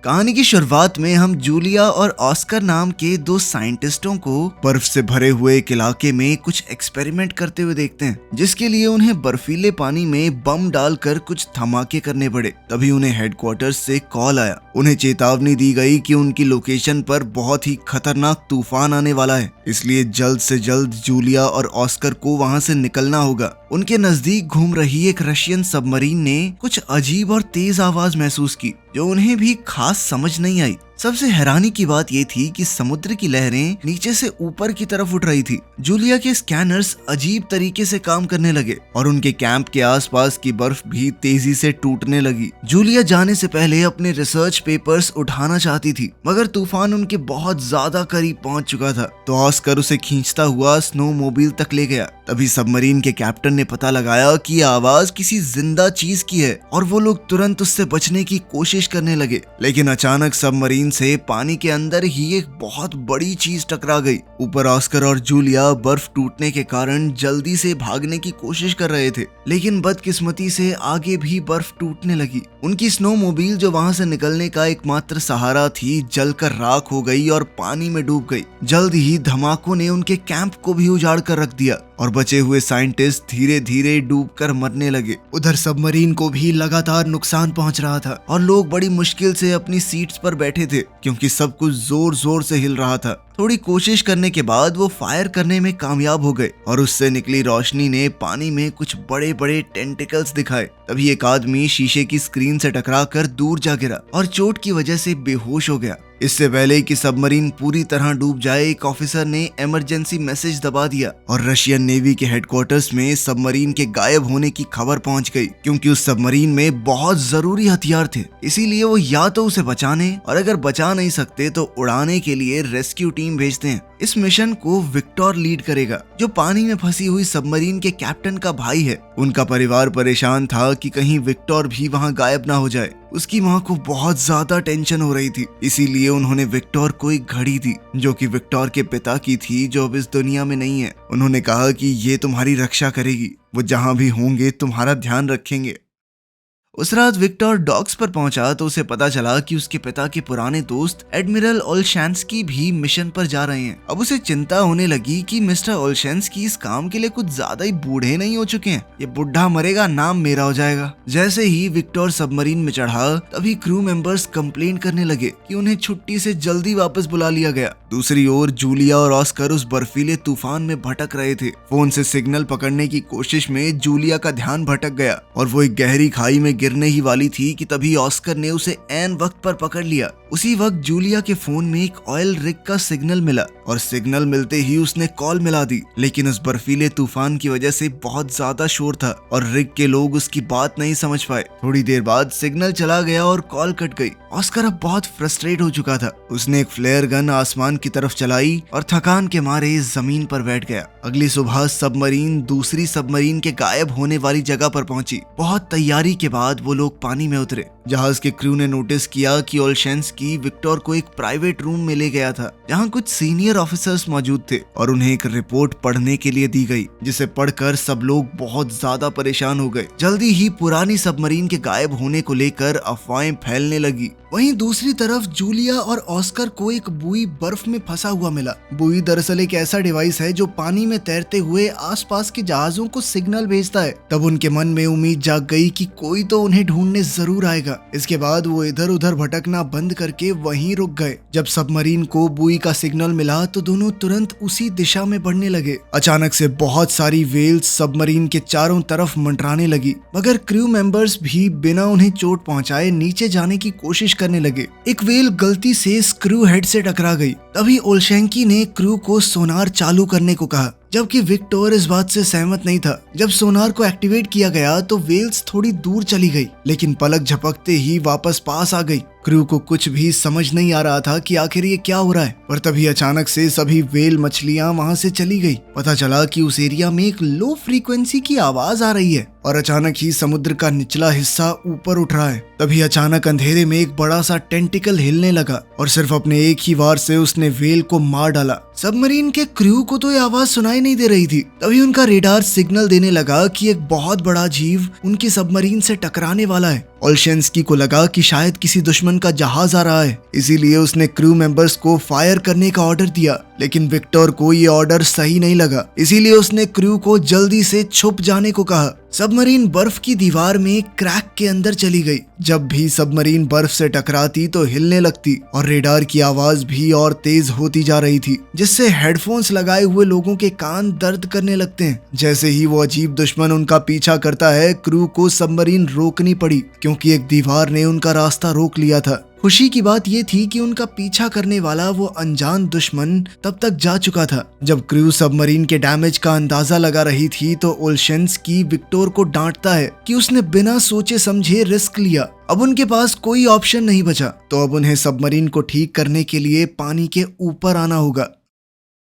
कहानी की शुरुआत में हम जूलिया और ऑस्कर नाम के दो साइंटिस्टों को बर्फ से भरे हुए एक इलाके में कुछ एक्सपेरिमेंट करते हुए देखते हैं, जिसके लिए उन्हें बर्फीले पानी में बम डालकर कुछ धमाके करने पड़े। तभी उन्हें हेडक्वार्टर्स से कॉल आया। उन्हें चेतावनी दी गई कि उनकी लोकेशन पर बहुत ही खतरनाक तूफान आने वाला है, इसलिए जल्द से जल्द जूलिया और ऑस्कर को वहां से निकलना होगा। उनके नजदीक घूम रही एक रशियन सबमरीन ने कुछ अजीब और तेज आवाज महसूस की, जो उन्हें भी खास समझ नहीं आई। सबसे हैरानी की बात यह थी कि समुद्र की लहरें नीचे से ऊपर की तरफ उठ रही थी। जूलिया के स्कैनर्स अजीब तरीके से काम करने लगे और उनके कैंप के आसपास की बर्फ भी तेजी से टूटने लगी। जूलिया जाने से पहले अपने रिसर्च पेपर्स उठाना चाहती थी, मगर तूफान उनके बहुत ज्यादा करीब पहुंच चुका था, तो ऑस्कर उसे खींचता हुआ स्नो मोबिल तक ले गया। तभी सबमरीन के कैप्टन ने पता लगाया कि आवाज किसी जिंदा चीज की है और वो लोग तुरंत उससे बचने की कोशिश करने लगे। लेकिन अचानक सबमरीन से पानी के अंदर ही एक बहुत बड़ी चीज टकरा गई। ऊपर ऑस्कर और जूलिया बर्फ टूटने के कारण जल्दी से भागने की कोशिश कर रहे थे, लेकिन बदकिस्मती से आगे भी बर्फ टूटने लगी। उनकी स्नोमोबिल जो वहां से निकलने का एकमात्र सहारा थी, जलकर राख हो गई और पानी में डूब गई। जल्द ही धमाकों ने उनके कैंप को भी उजाड़ कर रख दिया और बचे हुए साइंटिस्ट धीरे धीरे डूबकर मरने लगे। उधर सबमरीन को भी लगातार नुकसान पहुंच रहा था और लोग बड़ी मुश्किल से अपनी सीट्स पर बैठे थे, क्योंकि सब कुछ जोर जोर से हिल रहा था। थोड़ी कोशिश करने के बाद वो फायर करने में कामयाब हो गए और उससे निकली रोशनी ने पानी में कुछ बड़े बड़े टेंटिकल्स दिखाए। तभी एक आदमी शीशे की स्क्रीन से टकराकर दूर जा गिरा और चोट की वजह से बेहोश हो गया। इससे पहले कि सबमरीन पूरी तरह डूब जाए, एक ऑफिसर ने इमरजेंसी मैसेज दबा दिया और रशियन नेवी के हेडक्वार्टर्स में सबमरीन के गायब होने की खबर पहुंच गई, क्योंकि उस सबमरीन में बहुत जरूरी हथियार थे। इसीलिए वो या तो उसे बचाने और अगर बचा नहीं सकते तो उड़ाने के लिए रेस्क्यू टीम भेजते हैं। इस मिशन को विक्टर लीड करेगा, जो पानी में फंसी हुई सबमरीन के कैप्टन का भाई है। उनका परिवार परेशान था कि कहीं विक्टर भी वहां गायब ना हो जाए। उसकी मां को बहुत ज्यादा टेंशन हो रही थी, इसीलिए उन्होंने विक्टर को एक घड़ी दी, जो कि विक्टर के पिता की थी, जो अब इस दुनिया में नहीं है। उन्होंने कहा कि ये तुम्हारी रक्षा करेगी, वो जहां भी होंगे तुम्हारा ध्यान रखेंगे। उस रात विक्टर डॉक्स पर पहुंचा तो उसे पता चला कि उसके पिता के पुराने दोस्त एडमिरल ओलशैंस्की भी मिशन पर जा रहे हैं। अब उसे चिंता होने लगी कि मिस्टर ओलशैंस्की इस काम के लिए कुछ ज्यादा ही बूढ़े नहीं हो चुके हैं। ये बुढ़ा मरेगा, नाम मेरा हो जाएगा। जैसे ही विक्टर सबमरीन में चढ़ा, तभी क्रू मेंबर्स कंप्लेन करने लगे कि उन्हें छुट्टी से जल्दी वापस बुला लिया गया। दूसरी ओर जूलिया और ऑस्कर उस बर्फीले तूफान में भटक रहे थे। फोन से सिग्नल पकड़ने की कोशिश में जूलिया का ध्यान भटक गया और वो एक गहरी खाई में गिरने ही वाली थी कि तभी ऑस्कर ने उसे ऐन वक्त पर पकड़ लिया। उसी वक्त जूलिया के फोन में एक ऑयल रिग का सिग्नल मिला और सिग्नल मिलते ही उसने कॉल मिला दी, लेकिन उस बर्फीले तूफान की वजह से बहुत ज्यादा शोर था और रिग के लोग उसकी बात नहीं समझ पाए। थोड़ी देर बाद सिग्नल चला गया और कॉल कट गई। ऑस्कर अब बहुत फ्रस्ट्रेट हो चुका था। उसने एक फ्लेयर गन आसमान की तरफ चलाई और थकान के मारे जमीन पर बैठ गया। अगली सुबह सबमरीन दूसरी सबमरीन के गायब होने वाली जगह पर पहुंची। बहुत तैयारी के बाद वो लोग पानी में उतरे। जहाज के क्रू ने नोटिस किया कि ओलशैंस्की विक्टर को एक प्राइवेट रूम में ले गया था, जहां कुछ सीनियर ऑफिसर्स मौजूद थे और उन्हें एक रिपोर्ट पढ़ने के लिए दी गई, जिसे पढ़कर सब लोग बहुत ज्यादा परेशान हो गए। जल्दी ही पुरानी सबमरीन के गायब होने को लेकर अफवाहें फैलने लगी। वहीं दूसरी तरफ जूलिया और ऑस्कर को एक बुई बर्फ में फंसा हुआ मिला। बुई दरअसल एक ऐसा डिवाइस है जो पानी में तैरते हुए आसपास के जहाजों को सिग्नल भेजता है। तब उनके मन में उम्मीद जाग गई कि कोई तो उन्हें ढूंढने जरूर आएगा। इसके बाद वो इधर उधर भटकना बंद करके वहीं रुक गए। जब सबमरीन को बुई का सिग्नल मिला तो दोनों तुरंत उसी दिशा में बढ़ने लगे। अचानक से बहुत सारी वेल्स सबमरीन के चारों तरफ मंडराने लगी, मगर क्रू मेंबर्स भी बिना उन्हें चोट पहुंचाए नीचे जाने की कोशिश करने लगे। एक वेल गलती से स्क्रू हेड से टकरा गई। तभी ओलशैंस्की ने क्रू को सोनार चालू करने को कहा, जबकि विक्टर इस बात से सहमत नहीं था। जब सोनार को एक्टिवेट किया गया तो वेल्स थोड़ी दूर चली गई, लेकिन पलक झपकते ही वापस पास आ गई। क्रू को कुछ भी समझ नहीं आ रहा था कि आखिर ये क्या हो रहा है, पर तभी अचानक से सभी वेल मछलियां वहां से चली गई। पता चला कि उस एरिया में एक लो फ्रीक्वेंसी की आवाज आ रही है और अचानक ही समुद्र का निचला हिस्सा ऊपर उठ रहा है। तभी अचानक अंधेरे में एक बड़ा सा टेंटिकल हिलने लगा और सिर्फ अपने एक ही वार से उसने वेल को मार डाला। सबमरीन के क्रू को तो ये आवाज सुनाई नहीं दे रही थी। तभी उनका रेडार सिग्नल देने लगा कि एक बहुत बड़ा जीव उनकी सबमरीन से टकराने वाला है ओल्शेंस्की को लगा कि शायद किसी दुश्मन का जहाज आ रहा है, इसीलिए उसने क्रू मेंबर्स को फायर करने का ऑर्डर दिया। लेकिन विक्टर को ये ऑर्डर सही नहीं लगा, इसीलिए उसने क्रू को जल्दी से छुप जाने को कहा। सबमरीन बर्फ की दीवार में क्रैक के अंदर चली गई। जब भी सबमरीन बर्फ से टकराती तो हिलने लगती और रेडार की आवाज भी और तेज होती जा रही थी, जिससे हेडफोन्स लगाए हुए लोगों के कान दर्द करने लगते हैं। जैसे ही वो अजीब दुश्मन उनका पीछा करता है, क्रू को सबमरीन रोकनी पड़ी क्योंकि एक दीवार ने उनका रास्ता रोक लिया था। खुशी की बात यह थी कि उनका पीछा करने वाला वो अनजान दुश्मन तब तक जा चुका था। जब क्रू सबमरीन के डैमेज का अंदाजा लगा रही थी तो ओल्शेंस्की विक्टर को डांटता है कि उसने बिना सोचे समझे रिस्क लिया। अब उनके पास कोई ऑप्शन नहीं बचा, तो अब उन्हें सबमरीन को ठीक करने के लिए पानी के ऊपर आना होगा।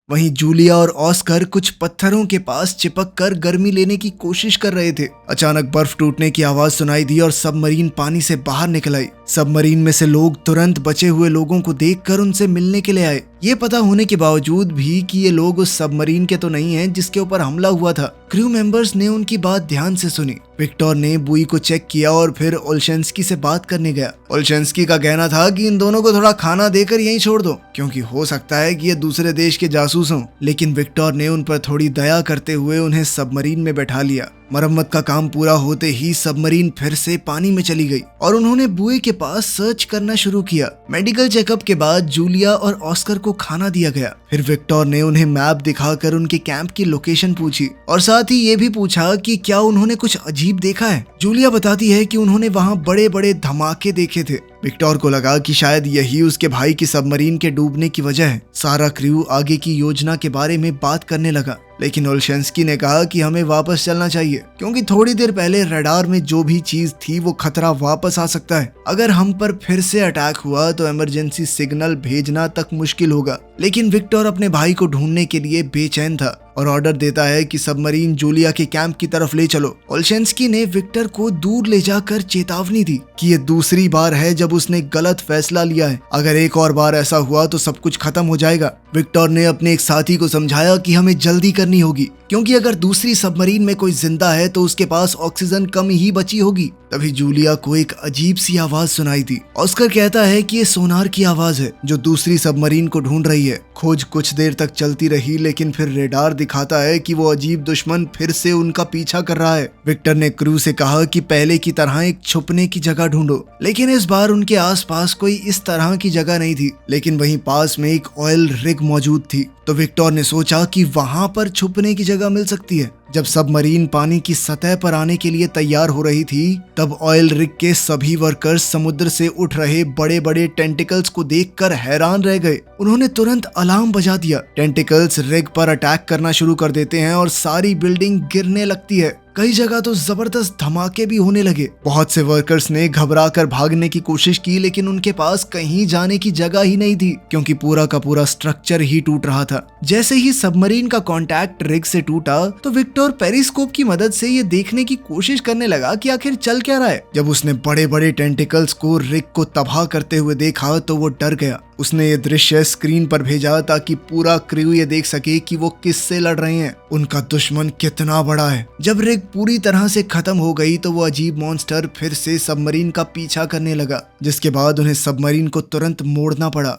वहीं जूलिया और ऑस्कर कुछ पत्थरों के पास चिपक कर गर्मी लेने की कोशिश कर रहे थे। अचानक बर्फ टूटने की आवाज सुनाई दी और सबमरीन पानी से बाहर निकल आई। सबमरीन में से लोग तुरंत बचे हुए लोगों को देखकर उनसे मिलने के लिए आए, ये पता होने के बावजूद भी कि ये लोग उस सबमरीन के तो नहीं हैं जिसके ऊपर हमला हुआ था। क्रू मेंबर्स ने उनकी बात ध्यान से सुनी। विक्टर ने बुई को चेक किया और फिर ओल्शेंस्की से बात करने गया। ओल्शेंस्की का कहना था कि इन दोनों को थोड़ा खाना देकर यहीं छोड़ दो, क्योंकि हो सकता है कि ये दूसरे देश के जासूस हों। लेकिन विक्टर ने उन पर थोड़ी दया करते हुए उन्हें सबमरीन में बैठा लिया। मरम्मत का काम पूरा होते ही सबमरीन फिर से पानी में चली गई और उन्होंने बुए के पास सर्च करना शुरू किया। मेडिकल चेकअप के बाद जूलिया और ऑस्कर को खाना दिया गया। फिर विक्टर ने उन्हें मैप दिखाकर उनके कैंप की लोकेशन पूछी और साथ ही ये भी पूछा कि क्या उन्होंने कुछ अजीब देखा है। जूलिया बताती है कि उन्होंने वहाँ बड़े बड़े धमाके देखे थे। विक्टर को लगा कि शायद यही उसके भाई की सबमरीन के डूबने की वजह है। सारा क्रू आगे की योजना के बारे में बात करने लगा, लेकिन ओल्शेंस्की ने कहा कि हमें वापस चलना चाहिए क्योंकि थोड़ी देर पहले रडार में जो भी चीज थी वो खतरा वापस आ सकता है। अगर हम पर फिर से अटैक हुआ तो इमरजेंसी सिग्नल भेजना तक मुश्किल होगा। लेकिन विक्टर अपने भाई को ढूंढने के लिए बेचैन था और ऑर्डर देता है कि सबमरीन जूलिया के कैंप की तरफ ले चलो। ओल्शेंस्की ने विक्टर को दूर ले जाकर चेतावनी दी कि ये दूसरी बार है जब उसने गलत फैसला लिया है। अगर एक और बार ऐसा हुआ तो सब कुछ खत्म हो जाएगा। विक्टर ने अपने एक साथी को समझाया कि हमें जल्दी करनी होगी क्योंकि अगर दूसरी सबमरीन में कोई जिंदा है तो उसके पास ऑक्सीजन कम ही बची होगी। तभी जूलिया को एक अजीब सी आवाज सुनाई दी। ऑस्कर कहता है कि ये सोनार की आवाज है जो दूसरी सबमरीन को ढूंढ रही है। खोज कुछ देर तक चलती रही, लेकिन फिर रेडार दिखाता है कि वो अजीब दुश्मन फिर से उनका पीछा कर रहा है। विक्टर ने क्रू से कहा कि पहले की तरह एक छुपने की जगह ढूंढो, लेकिन इस बार उनके आसपास कोई इस तरह की जगह नहीं थी। लेकिन वहीं पास में एक ऑयल रिग मौजूद थी, तो विक्टर ने सोचा कि वहां पर छुपने की जगह मिल सकती है। जब सबमरीन पानी की सतह पर आने के लिए तैयार हो रही थी, तब ऑयल रिग के सभी वर्कर्स समुद्र से उठ रहे बड़े बड़े टेंटिकल्स को देखकर हैरान रह गए। उन्होंने तुरंत अलार्म बजा दिया। टेंटिकल्स रिग पर अटैक करना शुरू कर देते हैं और सारी बिल्डिंग गिरने लगती है। कई जगह तो जबरदस्त धमाके भी होने लगे। बहुत से वर्कर्स ने घबराकर भागने की कोशिश की, लेकिन उनके पास कहीं जाने की जगह ही नहीं थी क्योंकि पूरा का पूरा स्ट्रक्चर ही टूट रहा था। जैसे ही सबमरीन का कांटेक्ट रिग से टूटा तो विक्टर पेरिस्कोप की मदद से ये देखने की कोशिश करने लगा कि आखिर चल क्या रहा है। जब उसने बड़े बड़े टेंटिकल्स को रिग को तबाह करते हुए देखा तो वो डर गया। उसने ये दृश्य स्क्रीन पर भेजा ताकि पूरा क्रू ये देख सके कि वो किससे लड़ रहे हैं, उनका दुश्मन कितना बड़ा है। जब रिग पूरी तरह से खत्म हो गई तो वो अजीब मॉन्स्टर फिर से सबमरीन का पीछा करने लगा, जिसके बाद उन्हें सबमरीन को तुरंत मोड़ना पड़ा।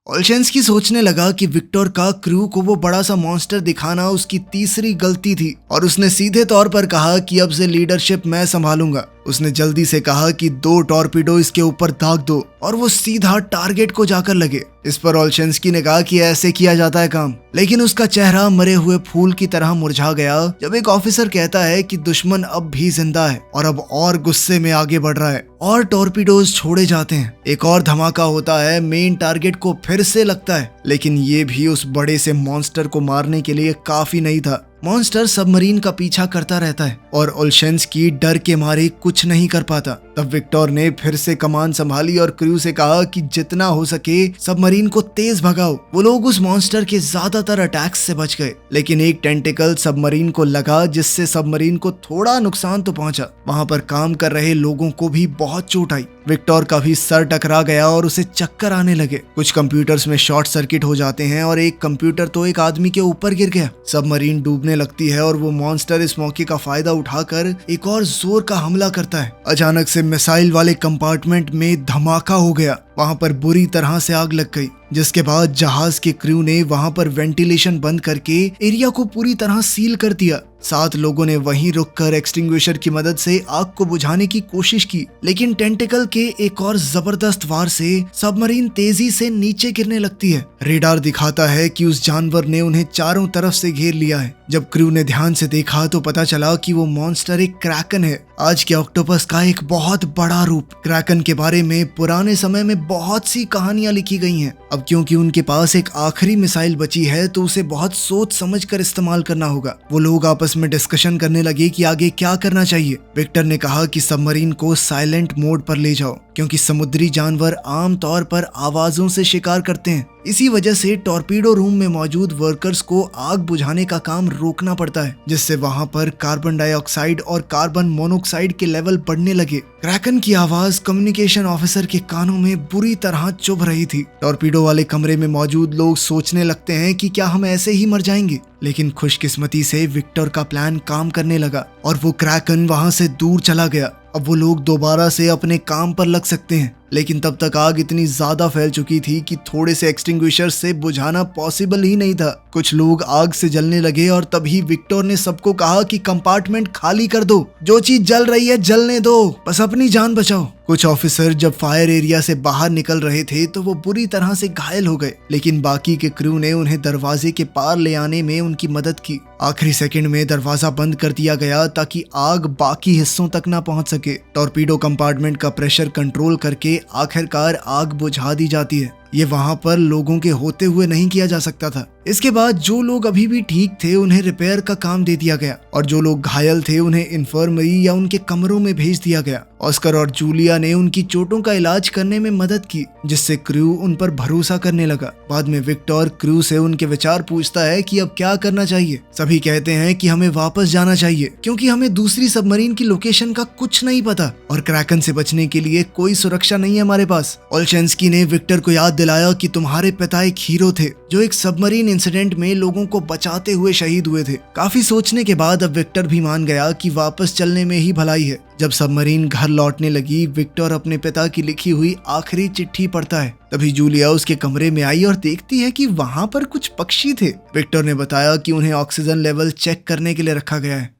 ओल्शेंस्की सोचने लगा कि विक्टर का क्रू को वो बड़ा सा मॉन्स्टर दिखाना उसकी तीसरी गलती थी और उसने सीधे तौर पर कहा कि अब से लीडरशिप मैं संभालूंगा। उसने जल्दी से कहा कि 2 टॉर्पीडो इसके ऊपर दाग दो और वो सीधा टारगेट को जाकर लगे। इस पर ओल्शेंस्की ने कहा कि ऐसे किया जाता है काम, लेकिन उसका चेहरा मरे हुए फूल की तरह मुरझा गया जब एक ऑफिसर कहता है कि दुश्मन अब भी जिंदा है और अब और गुस्से में आगे बढ़ रहा है और टॉर्पीडोज छोड़े जाते हैं। एक और धमाका होता है, मेन टारगेट को फिर से लगता है, लेकिन ये भी उस बड़े से मॉन्स्टर को मारने के लिए काफी नहीं था। मॉन्स्टर सबमरीन का पीछा करता रहता है और ओल्शेंस्की डर के मारे कुछ नहीं कर पाता। तब विक्टर ने फिर से कमान संभाली और क्रू से कहा कि जितना हो सके सबमरीन को तेज भगाओ। वो लोग उस मॉन्स्टर के ज्यादातर अटैक्स से बच गए, लेकिन एक टेंटिकल सबमरीन को लगा जिससे सबमरीन को थोड़ा नुकसान तो पहुंचा। वहां पर काम कर रहे लोगों को भी बहुत चोट आई। विक्टर का भी सर टकरा गया और उसे चक्कर आने लगे। कुछ कंप्यूटर्स में शॉर्ट सर्किट हो जाते हैं और एक कंप्यूटर तो एक आदमी के ऊपर गिर गया। सबमरीन डूबने लगती है और वो मॉन्स्टर इस मौके का फायदा उठाकर एक और जोर का हमला करता है। अचानक से मिसाइल वाले कंपार्टमेंट में धमाका हो गया। वहां पर बुरी तरह से आग लग गई, जिसके बाद जहाज के क्रू ने वहां पर वेंटिलेशन बंद करके एरिया को पूरी तरह सील कर दिया। 7 लोगों ने वहीं रुककर एक्सटिंग्विशर की मदद से आग को बुझाने की कोशिश की, लेकिन टेंटिकल के एक और जबरदस्त वार से सबमरीन तेजी से नीचे गिरने लगती है। रेडार दिखाता है कि उस जानवर ने उन्हें चारों तरफ से घेर लिया है। जब क्रू ने ध्यान से देखा तो पता चला कि वो मॉन्स्टर एक क्रैकन है, आज के ऑक्टोपस का एक बहुत बड़ा रूप। क्रैकन के बारे में पुराने समय में बहुत सी कहानियां लिखी गई हैं। अब क्योंकि उनके पास एक आखिरी मिसाइल बची है तो उसे बहुत सोच समझ कर इस्तेमाल करना होगा। वो लोग आपस में डिस्कशन करने लगे कि आगे क्या करना चाहिए। विक्टर ने कहा कि सबमरीन को साइलेंट मोड पर ले जाओ, क्योंकि समुद्री जानवर आम तौर पर आवाजों से शिकार करते हैं। इसी वजह से टॉर्पीडो रूम में मौजूद वर्कर्स को आग बुझाने का काम रोकना पड़ता है, जिससे वहां पर कार्बन डाइऑक्साइड और कार्बन मोनोऑक्साइड के लेवल बढ़ने लगे। क्रैकन की आवाज कम्युनिकेशन ऑफिसर के कानों में बुरी तरह चुभ रही थी। टॉर्पीडो वाले कमरे में मौजूद लोग सोचने लगते हैं कि क्या हम ऐसे ही मर जाएंगे, लेकिन खुशकिस्मती से विक्टर का प्लान काम करने लगा और वो क्रैकन वहां से दूर चला गया। अब वो लोग दोबारा से अपने काम पर लग सकते हैं, लेकिन तब तक आग इतनी ज्यादा फैल चुकी थी कि थोड़े से एक्सटिंग्विशर से बुझाना पॉसिबल ही नहीं था। कुछ लोग आग से जलने लगे और तभी विक्टर ने सबको कहा कि कंपार्टमेंट खाली कर दो, जो चीज जल रही है जलने दो, बस अपनी जान बचाओ। कुछ ऑफिसर जब फायर एरिया से बाहर निकल रहे थे तो वो बुरी तरह से घायल हो गए, लेकिन बाकी के क्रू ने उन्हें दरवाजे के पार ले आने में उनकी मदद की। आखिरी सेकंड में दरवाजा बंद कर दिया गया ताकि आग बाकी हिस्सों तक ना पहुंच सके। टॉर्पीडो कंपार्टमेंट का प्रेशर कंट्रोल करके आखिरकार आग बुझा दी जाती है। ये वहां पर लोगों के होते हुए नहीं किया जा सकता था। इसके बाद जो लोग अभी भी ठीक थे उन्हें रिपेयर का काम दे दिया गया और जो लोग घायल थे उन्हें इन्फर्मरी या उनके कमरों में भेज दिया गया। ऑस्कर और जूलिया ने उनकी चोटों का इलाज करने में मदद की, जिससे क्रू उन पर भरोसा करने लगा। बाद में विक्टर क्रू से उनके विचार पूछता है कि अब क्या करना चाहिए। सभी कहते हैं कि हमें वापस जाना चाहिए, क्योंकि हमें दूसरी सबमरीन की लोकेशन का कुछ नहीं पता और क्रैकन से बचने के लिए कोई सुरक्षा नहीं है हमारे पास। ओल्शेंस्की ने विक्टर को याद दिलाया कि तुम्हारे पिता एक हीरो थे जो एक सबमरीन इंसिडेंट में लोगों को बचाते हुए शहीद हुए थे। काफी सोचने के बाद अब विक्टर भी मान गया कि वापस चलने में ही भलाई है। जब सबमरीन घर लौटने लगी, विक्टर अपने पिता की लिखी हुई आखिरी चिट्ठी पढ़ता है। तभी जूलिया उसके कमरे में आई और देखती है कि वहां पर कुछ पक्षी थे। विक्टर ने बताया कि उन्हें ऑक्सीजन लेवल चेक करने के लिए रखा गया है।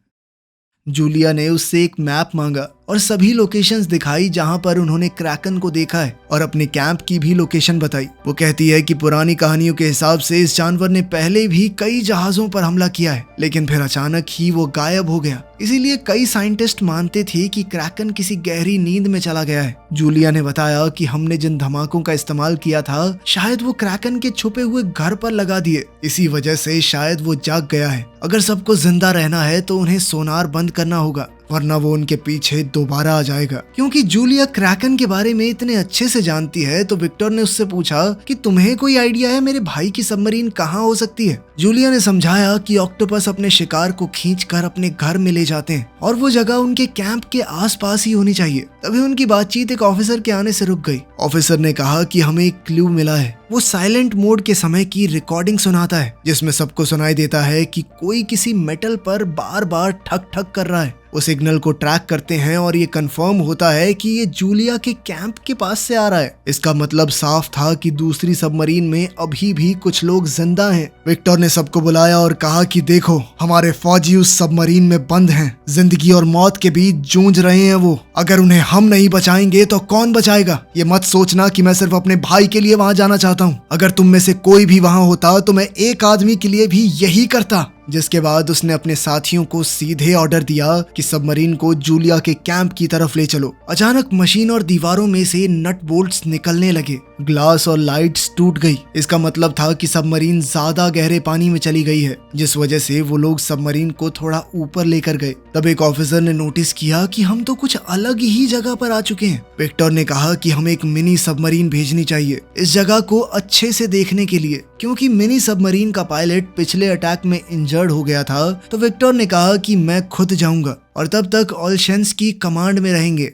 जूलिया ने उससे एक मैप मांगा और सभी लोकेशंस दिखाई जहां पर उन्होंने क्रैकन को देखा है और अपने कैंप की भी लोकेशन बताई। वो कहती है कि पुरानी कहानियों के हिसाब से इस जानवर ने पहले भी कई जहाजों पर हमला किया है, लेकिन फिर अचानक ही वो गायब हो गया। इसीलिए कई साइंटिस्ट मानते थे कि क्रैकन किसी गहरी नींद में चला गया है। जूलिया ने बताया कि हमने जिन धमाकों का इस्तेमाल किया था, शायद वो क्रैकन के छुपे हुए घर पर लगा दिए। इसी वजह से शायद वो जाग गया है। अगर सबको जिंदा रहना है तो उन्हें सोनार बंद करना होगा, वरना वो उनके पीछे दोबारा आ जाएगा। क्योंकि जूलिया क्रैकन के बारे में इतने अच्छे से जानती है तो विक्टर ने उससे पूछा कि तुम्हें कोई आइडिया है मेरे भाई की सबमरीन कहाँ हो सकती है। जूलिया ने समझाया कि ऑक्टोपस अपने शिकार को खींचकर अपने घर में ले जाते हैं और वो जगह उनके कैंप के आसपास ही होनी चाहिए। तभी उनकी बातचीत एक ऑफिसर के आने से रुक गई। ऑफिसर ने कहा कि हमें एक क्लू मिला है। वो साइलेंट मोड के समय की रिकॉर्डिंग सुनाता है, जिसमें सबको सुनाई देता है कि कोई किसी मेटल पर बार बार ठक ठक कर रहा है। वो सिग्नल को ट्रैक करते हैं और ये कंफर्म होता है कि ये जूलिया के कैंप के पास से आ रहा है। इसका मतलब साफ था कि दूसरी सबमरीन में अभी भी कुछ लोग जिंदा हैं। विक्टर ने सबको बुलाया और कहा कि देखो, हमारे फौजी उस सबमरीन में बंद हैं, जिंदगी और मौत के बीच जूझ रहे हैं वो। अगर उन्हें हम नहीं बचाएंगे तो कौन बचाएगा? ये मत सोचना कि मैं सिर्फ अपने भाई के लिए वहां जाना चाहता हूँ। अगर तुम में से कोई भी वहां होता तो मैं एक आदमी के लिए भी यही करता। जिसके बाद उसने अपने साथियों को सीधे ऑर्डर दिया कि सबमरीन को जूलिया के कैंप की तरफ ले चलो। अचानक मशीन और दीवारों में से नट बोल्ट्स निकलने लगे, ग्लास और लाइट्स टूट गई। इसका मतलब था कि सबमरीन ज्यादा गहरे पानी में चली गई है, जिस वजह से वो लोग सबमरीन को थोड़ा ऊपर लेकर गए। तब एक ऑफिसर ने नोटिस किया कि हम तो कुछ अलग ही जगह पर आ चुके हैं। विक्टर ने कहा कि हमें एक मिनी सबमरीन भेजनी चाहिए इस जगह को अच्छे से देखने के लिए, क्योंकि मिनी सबमरीन का पायलट पिछले अटैक में इंजर्ड हो गया था। तो विक्टर ने कहा कि मैं खुद जाऊंगा और तब तक ओल्शेंस्की कमांड में रहेंगे।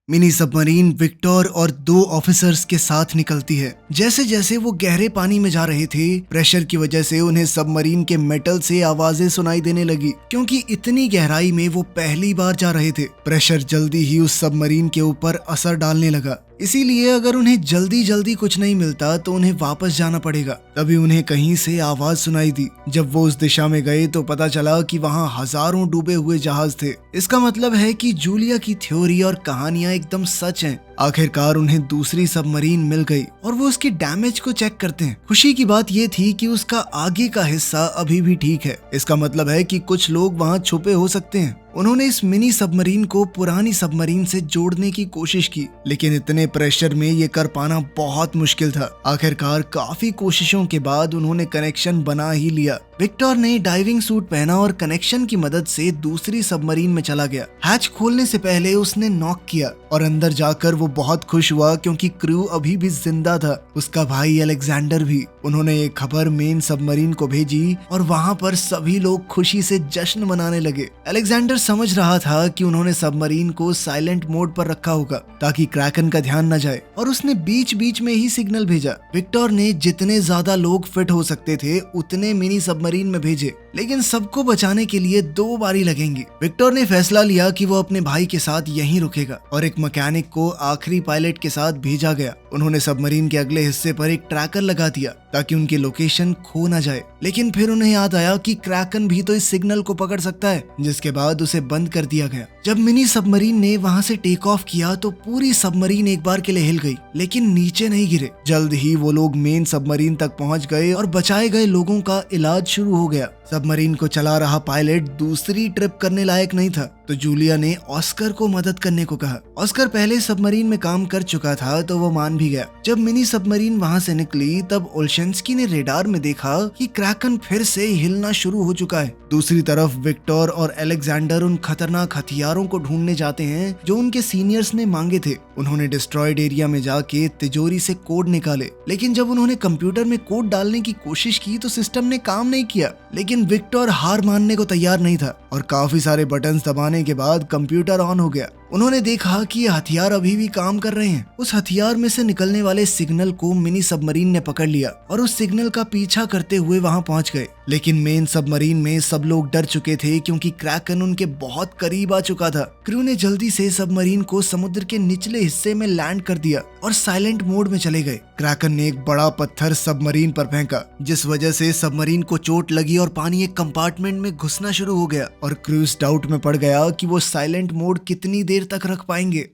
मिनी सबमरीन विक्टर और 2 ऑफिसर्स के साथ निकलती है। जैसे जैसे वो गहरे पानी में जा रहे थे, प्रेशर की वजह से उन्हें सबमरीन के मेटल से आवाजें सुनाई देने लगी, क्योंकि इतनी गहराई में वो पहली बार जा रहे थे। प्रेशर जल्दी ही उस सबमरीन के ऊपर असर डालने लगा, इसीलिए अगर उन्हें जल्दी जल्दी कुछ नहीं मिलता तो उन्हें वापस जाना पड़ेगा। तभी उन्हें कहीं से आवाज सुनाई दी। जब वो उस दिशा में गए तो पता चला कि वहाँ हजारों डूबे हुए जहाज थे। इसका मतलब है कि जूलिया की थ्योरी और कहानियां एकदम सच हैं। आखिरकार उन्हें दूसरी सबमरीन मिल गई और वो उसके डैमेज को चेक करते हैं। खुशी की बात ये थी कि उसका आगे का हिस्सा अभी भी ठीक है। इसका मतलब है कि कुछ लोग वहाँ छुपे हो सकते हैं। उन्होंने इस मिनी सबमरीन को पुरानी सबमरीन से जोड़ने की कोशिश की, लेकिन इतने प्रेशर में ये कर पाना बहुत मुश्किल था। आखिरकार काफी कोशिशों के बाद उन्होंने कनेक्शन बना ही लिया। विक्टर ने डाइविंग सूट पहना और कनेक्शन की मदद से दूसरी सबमरीन में चला गया। हैच खोलने से पहले उसने नॉक किया और अंदर जाकर वो बहुत खुश हुआ, क्योंकि क्रू अभी भी जिंदा था, उसका भाई अलेक्जेंडर भी। उन्होंने एक खबर मेन सबमरीन को भेजी और वहाँ पर सभी लोग खुशी से जश्न मनाने लगे। अलेक्जेंडर समझ रहा था कि उन्होंने सबमरीन को साइलेंट मोड पर रखा होगा ताकि क्रैकन का ध्यान न जाए, और उसने बीच बीच में ही सिग्नल भेजा। विक्टर ने जितने ज्यादा लोग फिट हो सकते थे उतने मिनी सबमरीन में भेजे, लेकिन सबको बचाने के लिए 2 बारी लगेंगी। विक्टर ने फैसला लिया कि वो अपने भाई के साथ यहीं रुकेगा और एक मैकेनिक को आखिरी पायलट के साथ भेजा गया। उन्होंने सबमरीन के अगले हिस्से पर एक ट्रैकर लगा दिया ताकि उनकी लोकेशन खो न जाए, लेकिन फिर उन्हें याद आया कि क्रैकन भी तो इस सिग्नल को पकड़ सकता है, जिसके बाद उसे बंद कर दिया गया। जब मिनी सबमरीन ने वहां से टेक ऑफ किया तो पूरी सबमरीन एक बार के लिए हिल गई, लेकिन नीचे नहीं गिरे। जल्द ही वो लोग मेन सबमरीन तक पहुंच गए और बचाए गए लोगों का इलाज शुरू हो गया। सबमरीन को चला रहा पायलट दूसरी ट्रिप करने लायक नहीं था, तो जूलिया ने ऑस्कर को मदद करने को कहा। ऑस्कर पहले सबमरीन में काम कर चुका था, तो वो मान भी गया। जब मिनी सबमरीन वहां से निकली तब ओल्शेंस्की ने रेडार में देखा कि क्रैकन फिर से हिलना शुरू हो चुका है। दूसरी तरफ विक्टर और अलेक्जेंडर उन खतरनाक हथियारों को ढूंढने जाते हैं जो उनके सीनियर्स ने मांगे थे। उन्होंने डिस्ट्रॉयड एरिया में जाके तिजोरी से कोड निकाले, लेकिन जब उन्होंने कंप्यूटर में कोड डालने की कोशिश की तो सिस्टम ने काम नहीं किया। लेकिन विक्टर हार मानने को तैयार नहीं था और काफी सारे बटन्स दबाने के बाद कंप्यूटर ऑन हो गया। उन्होंने देखा कि ये हथियार अभी भी काम कर रहे हैं। उस हथियार में से निकलने वाले सिग्नल को मिनी सबमरीन ने पकड़ लिया और उस सिग्नल का पीछा करते हुए वहां पहुंच गए। लेकिन मेन सबमरीन में सब लोग डर चुके थे, क्योंकि क्रैकन उनके बहुत करीब आ चुका था। क्रू ने जल्दी से सबमरीन को समुद्र के निचले हिस्से में लैंड कर दिया और साइलेंट मोड में चले गए। क्रैकन ने एक बड़ा पत्थर सबमरीन पर फेंका, जिस वजह से सबमरीन को चोट लगी और पानी एक कंपार्टमेंट में घुसना शुरू हो गया, और क्रूज डाउट में पड़ गया कि वो साइलेंट मोड कितनी देर तक रख पाएंगे।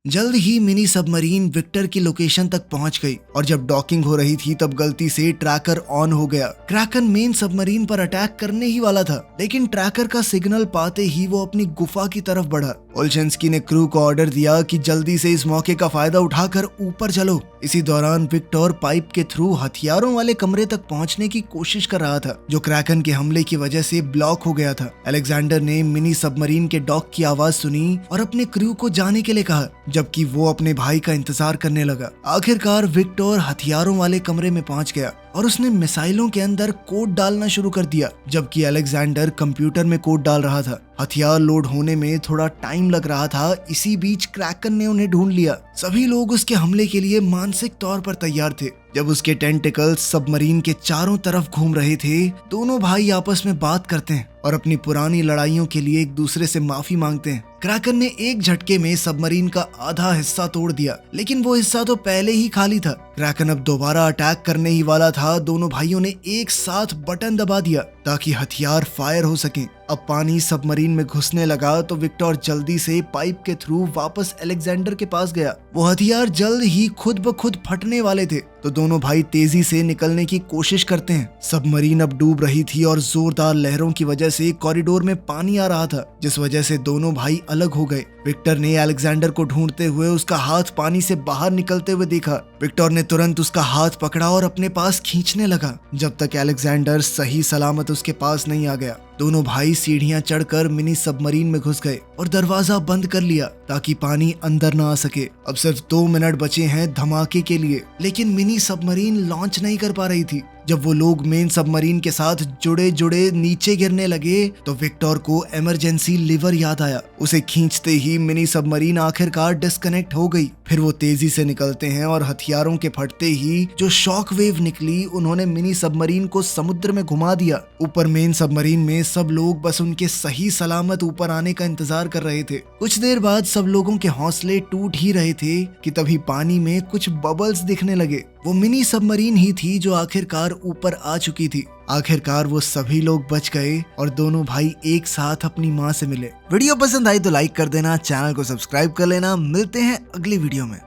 जल्द ही मिनी सबमरीन विक्टर की लोकेशन तक पहुंच गई, और जब डॉकिंग हो रही थी तब गलती से ट्रैकर ऑन हो गया। क्रैकन मेन सबमरीन पर अटैक करने ही वाला था, लेकिन ट्रैकर का सिग्नल पाते ही वो अपनी गुफा की तरफ बढ़ा। ओल्शेंस्की ने क्रू को ऑर्डर दिया कि जल्दी से इस मौके का फायदा उठाकर ऊपर चलो। इसी दौरान विक्टर पाइप के थ्रू हथियारों वाले कमरे तक पहुंचने की कोशिश कर रहा था, जो क्रैकन के हमले की वजह से ब्लॉक हो गया था। अलेक्जेंडर ने मिनी सबमरीन के डॉक की आवाज सुनी और अपने क्रू को जाने के लिए कहा, जबकि वो अपने भाई का इंतजार करने लगा। आखिरकार विक्टर हथियारों वाले कमरे में पहुंच गया और उसने मिसाइलों के अंदर कोड डालना शुरू कर दिया, जबकि अलेक्जेंडर कंप्यूटर में कोड डाल रहा था। हथियार लोड होने में थोड़ा टाइम लग रहा था। इसी बीच क्रैकन ने उन्हें ढूंढ लिया। सभी लोग उसके हमले के लिए मानसिक तौर पर तैयार थे। जब उसके टेंटिकल्स सबमरीन के चारों तरफ घूम रहे थे, दोनों भाई आपस में बात करते हैं और अपनी पुरानी लड़ाइयों के लिए एक दूसरे से माफी मांगते हैं। क्रैकन ने एक झटके में सबमरीन का आधा हिस्सा तोड़ दिया, लेकिन वो हिस्सा तो पहले ही खाली था। क्रैकन अब दोबारा अटैक करने ही वाला था। दोनों भाइयों ने एक साथ बटन दबा दिया ताकि हथियार फायर हो सके। अब पानी सबमरीन में घुसने लगा तो विक्टर जल्दी से पाइप के थ्रू वापस अलेक्जेंडर के पास गया। वो हथियार जल्द ही खुद ब खुद फटने वाले थे, तो दोनों भाई तेजी से निकलने की कोशिश करते हैं। सबमरीन अब डूब रही थी और जोरदार लहरों की वजह से कॉरिडोर में पानी आ रहा था, जिस वजह से दोनों भाई अलग हो गए। विक्टर ने अलेक्जेंडर को ढूंढते हुए उसका हाथ पानी से बाहर निकलते हुए देखा। विक्टर ने तुरंत उसका हाथ पकड़ा और अपने पास खींचने लगा, जब तक अलेक्जेंडर सही सलामत उसके पास नहीं आ गया। दोनों भाई सीढ़ियां चढ़कर मिनी सबमरीन में घुस गए और दरवाजा बंद कर लिया ताकि पानी अंदर न आ सके। अब सिर्फ 2 मिनट बचे हैं धमाके के लिए, लेकिन मिनी सबमरीन लॉन्च नहीं कर पा रही थी। जब वो लोग मेन सबमरीन के साथ जुड़े जुड़े नीचे गिरने लगे तो विक्टर को इमरजेंसी लीवर याद आया। उसे खींचते ही मिनी सबमरीन आखिरकार डिस्कनेक्ट हो गई। फिर वो तेजी से निकलते हैं और हथियारों के फटते ही जो शॉक वेव निकली उन्होंने मिनी सबमरीन को समुद्र में घुमा दिया। ऊपर मेन सबमरीन में सब लोग बस उनके सही सलामत ऊपर आने का इंतजार कर रहे थे। कुछ देर बाद सब लोगों के हौसले टूट ही रहे थे कि तभी पानी में कुछ बबल्स दिखने लगे। वो मिनी सबमरीन ही थी जो आखिरकार ऊपर आ चुकी थी। आखिरकार वो सभी लोग बच गए और दोनों भाई एक साथ अपनी माँ से मिले। वीडियो पसंद आई तो लाइक कर देना, चैनल को सब्सक्राइब कर लेना। मिलते हैं अगली वीडियो में।